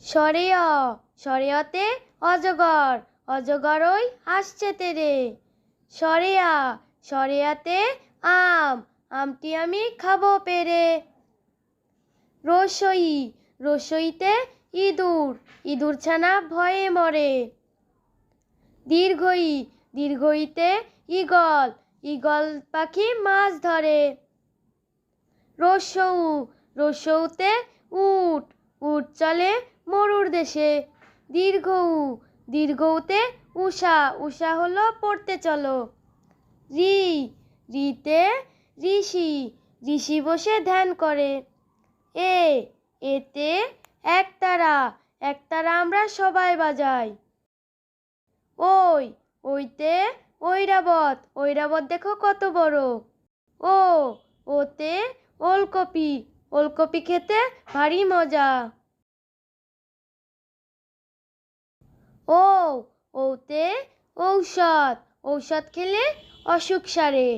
স্বরে অ, স্বরে অতে অজগর, অজগরই আসছে তেরে। স্বরে আ, স্বরে আতে আম, আমটি আমি খাবো পেরে। রসই, রসইতে ইঁদুর, ইঁদুর ছানা ভয়ে মরে। দীর্ঘই, দীর্ঘইতে ঈগল, ঈগল পাখি মাছ ধরে। রসৌ, রসৌতে উট, উট চলে মরুর দেশে। দীর্ঘ উ, দীর্ঘউতে উষা, উষা হলো পড়তে চলো। রি, রিতে ঋষি, ঋষি বসে ধ্যান করে। এ, এতে একতারা, একতারা আমরা সবাই বাজাই। ওই, ওইতে ঐরাবত, ঐরাবত দেখো কত বড়। ও, ওতে ওলকপি, ওলকপি খেতে ভারী মজা। ও, ওতে ঔষধ, ঔষধ খেলে অসুখ সারে।